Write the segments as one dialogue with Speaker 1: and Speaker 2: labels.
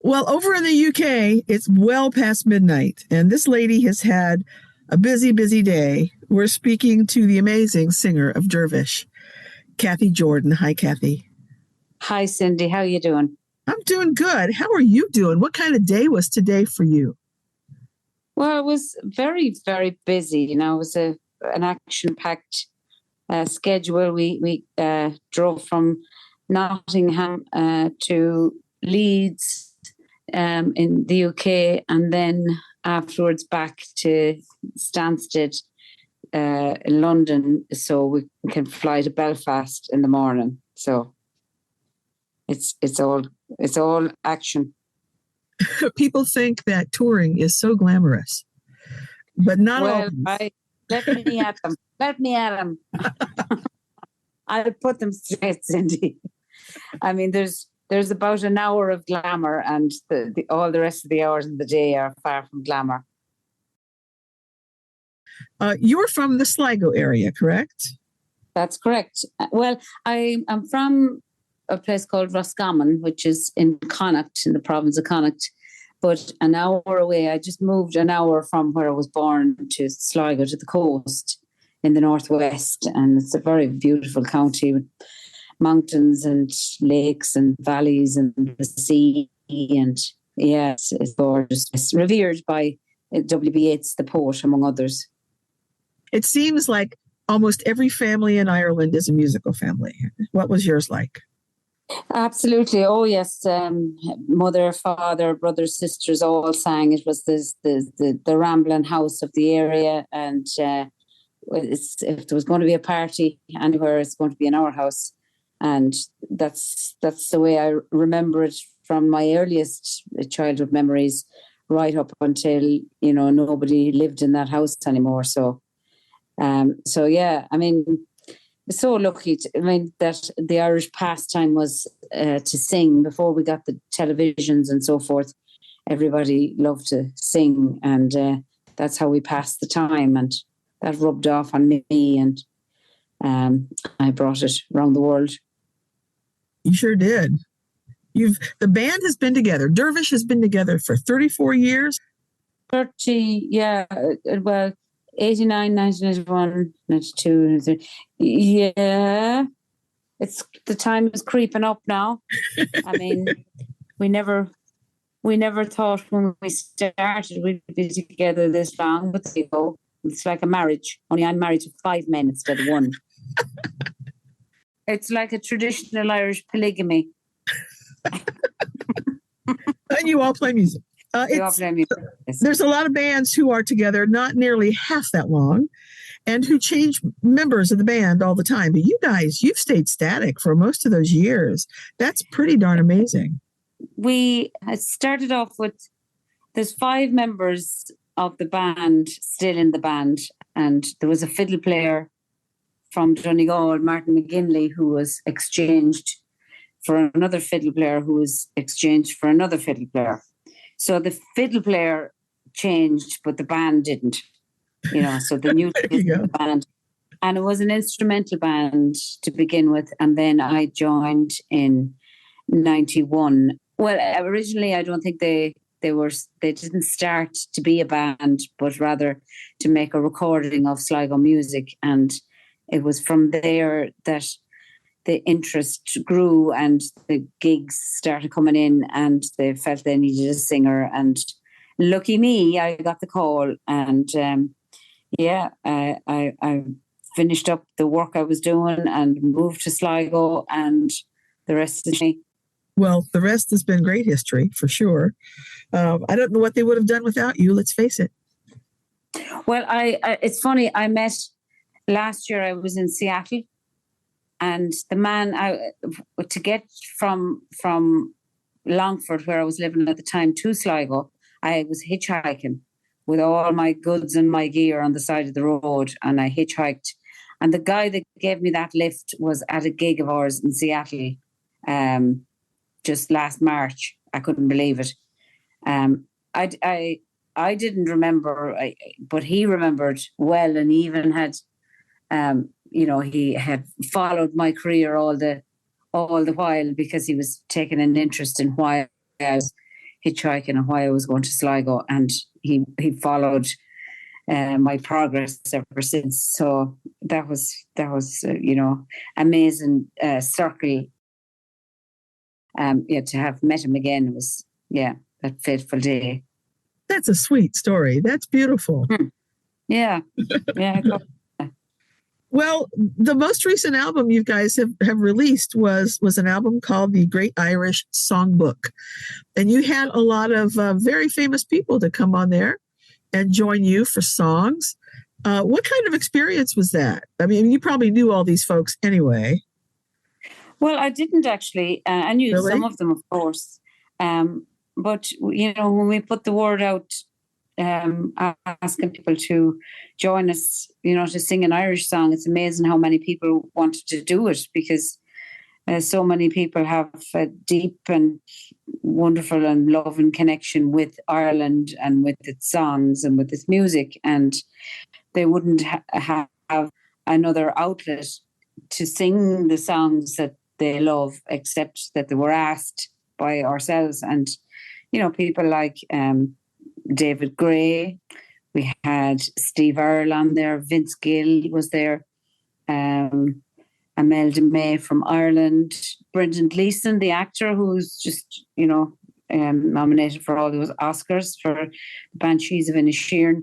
Speaker 1: Well, over in the UK, it's well past midnight, and this lady has had a busy, busy day. We're speaking to the amazing singer of Dervish, Cathy Jordan. Hi, Cathy.
Speaker 2: Hi, Cindy. How you doing?
Speaker 1: I'm doing good. How are you doing? What kind of day was today for you?
Speaker 2: Well, it was very, very busy. It was an action-packed schedule. We drove from Nottingham to Leeds in the UK, and then afterwards back to Stansted in London, so we can fly to Belfast in the morning. So it's all action.
Speaker 1: People think that touring is so glamorous, but not
Speaker 2: Well,
Speaker 1: always.
Speaker 2: Let me at them. Let me at them. I'll put them straight, Cindy. I mean, there's about an hour of glamour, and all the rest of the hours of the day are far from glamour.
Speaker 1: You're from the Sligo area, correct?
Speaker 2: That's correct. Well, I'm from a place called Roscommon, which is in Connacht, in the province of Connacht. But an hour away, I just moved an hour from where I was born to Sligo, to the coast in the northwest. And it's a very beautiful county with mountains and lakes and valleys and the sea. And yeah, it's gorgeous. It's revered by W.B. Yeats, the poet, among others.
Speaker 1: It seems like almost every family in Ireland is a musical family. What was yours like?
Speaker 2: Absolutely. Oh, yes. Mother, father, brothers, sisters all sang. It was the rambling house of the area. And if there was going to be a party anywhere, it's going to be in our house. And that's the way I remember it from my earliest childhood memories, right up until, nobody lived in that house anymore. So yeah, I mean, so lucky. That the Irish pastime was to sing before we got the televisions and so forth. Everybody loved to sing, and that's how we passed the time. And that rubbed off on me, and I brought it around the world.
Speaker 1: You sure did. The band has been together. Dervish has been together for 34 years.
Speaker 2: 30, yeah. Well, 89, 1991, 92. Yeah. The time is creeping up now. I mean, we never thought when we started we'd be together this long, but there you go. It's like a marriage. Only I'm married to 5 men instead of 1. It's like a traditional Irish polygamy.
Speaker 1: And you all play music. There's a lot of bands who are together not nearly half that long and who change members of the band all the time. But you guys, you've stayed static for most of those years. That's pretty darn amazing.
Speaker 2: We started off with, there's 5 members of the band still in the band. And there was a fiddle player from Donegal, Martin McGinley, who was exchanged for another fiddle player who was exchanged for another fiddle player. So the fiddle player changed, but the band didn't. So the new the band. And it was an instrumental band to begin with. And then I joined in 91. Well, originally, I don't think they didn't start to be a band, but rather to make a recording of Sligo music. And it was from there that the interest grew and the gigs started coming in, and they felt they needed a singer. And lucky me, I got the call, and I finished up the work I was doing and moved to Sligo, and the rest is me.
Speaker 1: Well, the rest has been great history, for sure. I don't know what they would have done without you, let's face it.
Speaker 2: Well, it's funny, I met last year, I was in Seattle, and the man, to get from Longford, where I was living at the time, to Sligo, I was hitchhiking with all my goods and my gear on the side of the road, and I hitchhiked. And the guy that gave me that lift was at a gig of ours in Seattle just last March. I couldn't believe it. I didn't remember, but he remembered well, and even had, he had followed my career all the while, because he was taking an interest in why I was hitchhiking and why I was going to Sligo, and he followed my progress ever since. So that was amazing circle. To have met him again was that fateful day.
Speaker 1: That's a sweet story. That's beautiful.
Speaker 2: Yeah.
Speaker 1: Well, the most recent album you guys have released was an album called The Great Irish Songbook. And you had a lot of very famous people to come on there and join you for songs. What kind of experience was that? I mean, you probably knew all these folks anyway.
Speaker 2: Well, I didn't actually. I knew some of them, of course. But, when we put the word out, asking people to join us, to sing an Irish song, it's amazing how many people wanted to do it, because so many people have a deep and wonderful and loving connection with Ireland and with its songs and with its music, and they wouldn't have another outlet to sing the songs that they love, except that they were asked by ourselves. And people like David Gray, we had Steve Earle on there, Vince Gill was there, Imelda May from Ireland, Brendan Gleeson, the actor, who's just, nominated for all those Oscars for the Banshees of Inisherin,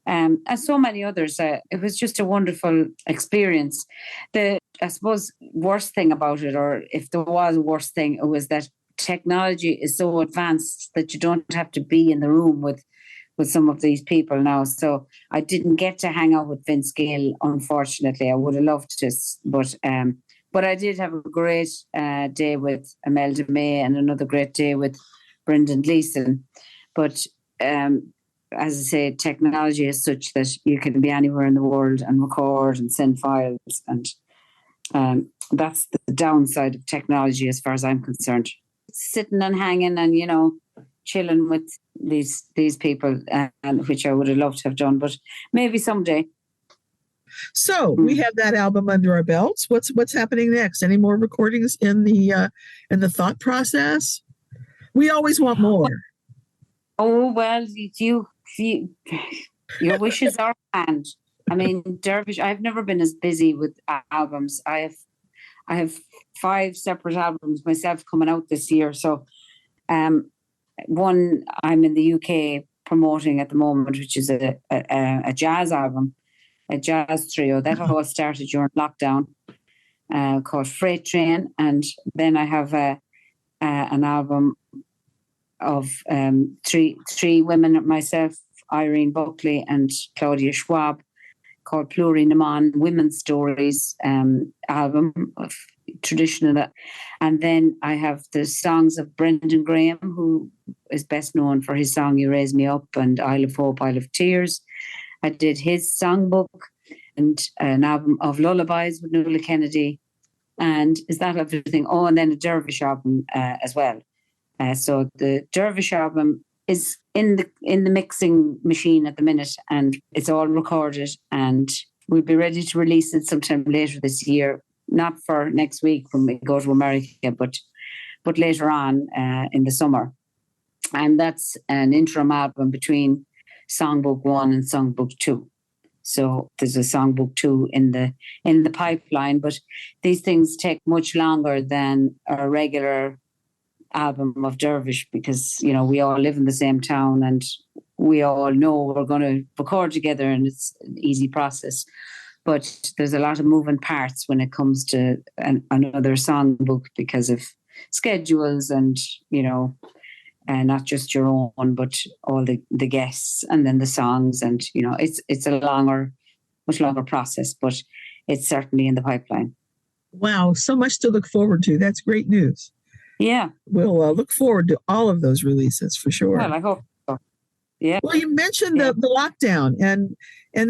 Speaker 2: and so many others. It was just a wonderful experience. The, I suppose, worst thing about it, or if there was a worst thing, it was that technology is so advanced that you don't have to be in the room with some of these people now. So I didn't get to hang out with Vince Gill, unfortunately. I would have loved to, but I did have a great day with Imelda May and another great day with Brendan Gleeson. But as I say, technology is such that you can be anywhere in the world and record and send files, and that's the downside of technology as far as I'm concerned. Sitting and hanging and, chilling with these people, and which I would have loved to have done, but maybe someday.
Speaker 1: So we have that album under our belts. What's happening next? Any more recordings in the thought process? We always want more.
Speaker 2: Oh well, your wishes are planned. I mean, Dervish, I've never been as busy with albums. I have 5 separate albums myself coming out this year. So, one I'm in the UK promoting at the moment, which is a jazz album, a jazz trio that all started during lockdown, called Freight Train, and then I have an album of 3 women, myself, Irene Buckley and Claudia Schwab, called Pluri Naman Women's Stories album of traditional. And then I have the songs of Brendan Graham, who is best known for his song You Raise Me Up and Isle of Hope, Isle of Tears. I did his songbook and an album of lullabies with Nuala Kennedy. And is that everything? Oh, and then a Dervish album as well. So the Dervish album is in the mixing machine at the minute, and it's all recorded, and we'll be ready to release it sometime later this year. Not for next week when we go to America, but later on in the summer. And that's an interim album between Songbook 1 and Songbook 2. So there's a Songbook 2 in the pipeline, but these things take much longer than a regular album of Dervish, because we all live in the same town and we all know we're going to record together, and it's an easy process. But there's a lot of moving parts when it comes to another songbook, because of schedules and not just your own, but all the guests and then the songs, and it's a much longer process, but it's certainly in the pipeline.
Speaker 1: Wow, so much to look forward to. That's great news.
Speaker 2: Yeah.
Speaker 1: We'll look forward to all of those releases for sure.
Speaker 2: Well, I hope so. Yeah.
Speaker 1: Well, you mentioned the lockdown, and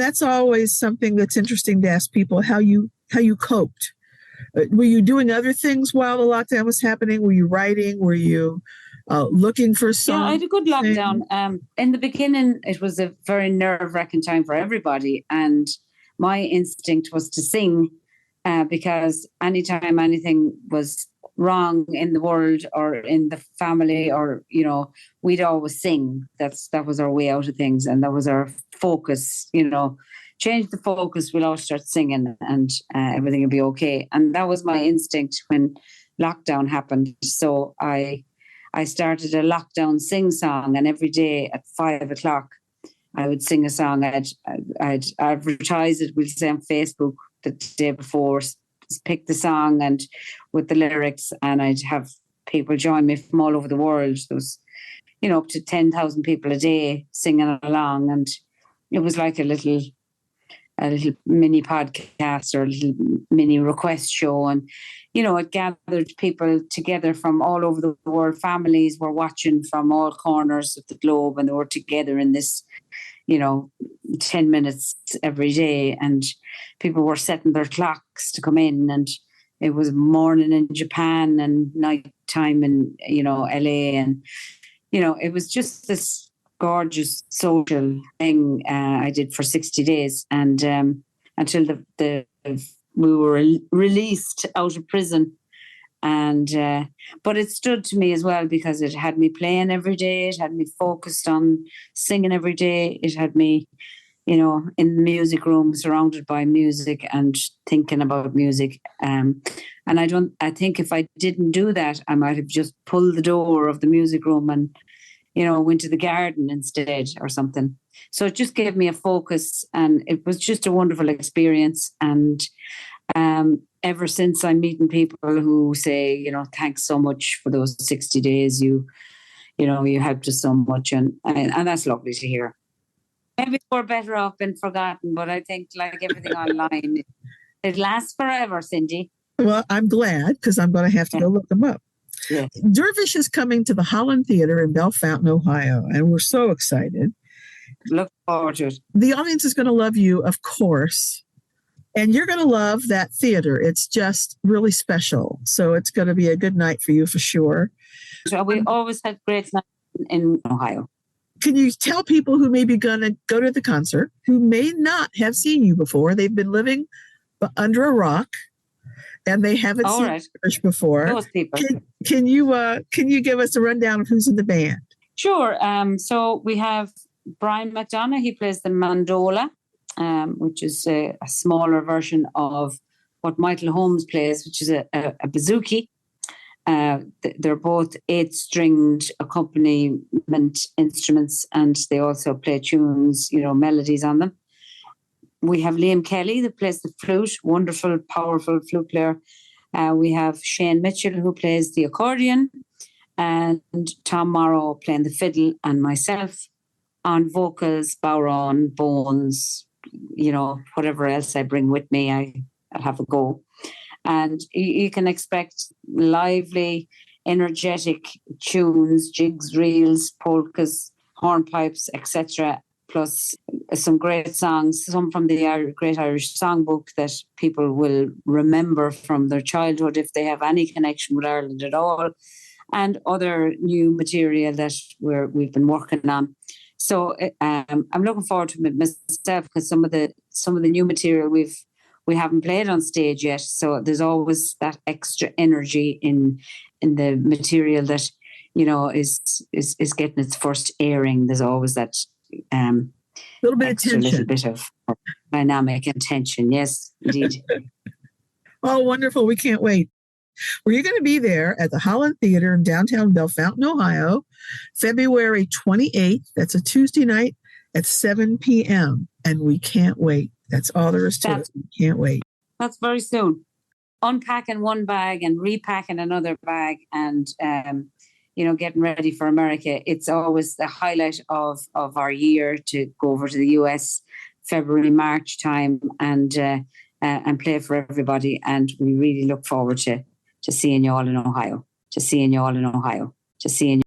Speaker 1: that's always something that's interesting to ask people how you coped. Were you doing other things while the lockdown was happening? Were you writing? Were you looking for songs?
Speaker 2: Yeah, I had a good lockdown. In the beginning, it was a very nerve-wracking time for everybody, and my instinct was to sing, because anytime anything was wrong in the world or in the family, or, you know, we'd always sing. That was our way out of things, and that was our focus, you know. Change the focus, we'll all start singing, and everything will be okay. And that was my instinct when lockdown happened. So I started a lockdown sing song, and every day at 5 o'clock I would sing a song. I'd advertise it, we'll say, on Facebook the day before, pick the song and with the lyrics, and I'd have people join me from all over the world. There was, you know, up to 10,000 people a day singing along, and it was like a little mini podcast or a little mini request show. And, you know, it gathered people together from all over the world. Families were watching from all corners of the globe, and they were together in this, you know, 10 minutes every day, and people were setting their clocks to come in, and it was morning in Japan and night time in, you know, LA, and, you know, it was just this gorgeous social thing I did for 60 days, and until we were released out of prison. And but it stood to me as well, because it had me playing every day, it had me focused on singing every day, it had me, you know, in the music room surrounded by music and thinking about music. And I think if I didn't do that, I might have just pulled the door of the music room and, you know, went to the garden instead or something. So it just gave me a focus, and it was just a wonderful experience. And ever since, I'm meeting people who say, you know, thanks so much for those 60 days. You know, you helped us so much, and that's lovely to hear. Maybe we're better off being forgotten, but I think, like everything online, it lasts forever, Cindy.
Speaker 1: Well, I'm glad, because I'm going to have to go look them up.
Speaker 2: Yeah.
Speaker 1: Dervish is coming to the Holland Theater in Bellefontaine, Ohio, and we're so excited.
Speaker 2: Look forward to it.
Speaker 1: The audience is going to love you, of course, and you're going to love that theater. It's just really special. So it's going to be a good night for you for sure.
Speaker 2: So we always had great nights in Ohio.
Speaker 1: Can you tell people who may be going to go to the concert, who may not have seen you before? They've been living under a rock, and they haven't seen Dervish before.
Speaker 2: Those people.
Speaker 1: Can you give us a rundown of who's in the band?
Speaker 2: Sure. So we have Brian McDonough. He plays the mandola, which is a smaller version of what Michael Holmes plays, which is a bouzouki. They're both 8-stringed accompaniment instruments, and they also play tunes, you know, melodies on them. We have Liam Kelly that plays the flute, wonderful, powerful flute player. We have Shane Mitchell, who plays the accordion, and Tom Morrow playing the fiddle, and myself on vocals, bodhrán, bones, you know, whatever else I bring with me, I'll have a go. And you can expect lively, energetic tunes, jigs, reels, polkas, hornpipes, etc., plus some great songs, some from the Great Irish Songbook that people will remember from their childhood if they have any connection with Ireland at all, and other new material that we've been working on. So I'm looking forward to it myself, because some of the new material we haven't played on stage yet. So there's always that extra energy in the material that, you know, is getting its first airing. There's always that little bit of dynamic and tension. Yes, indeed.
Speaker 1: Oh, wonderful. We can't wait. Well, you're going to be there at the Holland Theater in downtown Bellefontaine, Ohio, February 28th. That's a Tuesday night at 7 p.m. And we can't wait. That's all there is to it. We can't wait.
Speaker 2: That's very soon. Unpacking one bag and repacking another bag, and you know, getting ready for America. It's always the highlight of our year to go over to the US February, March time and play for everybody. And we really look forward to seeing you all in Ohio. To seeing you all in Ohio. To seeing you.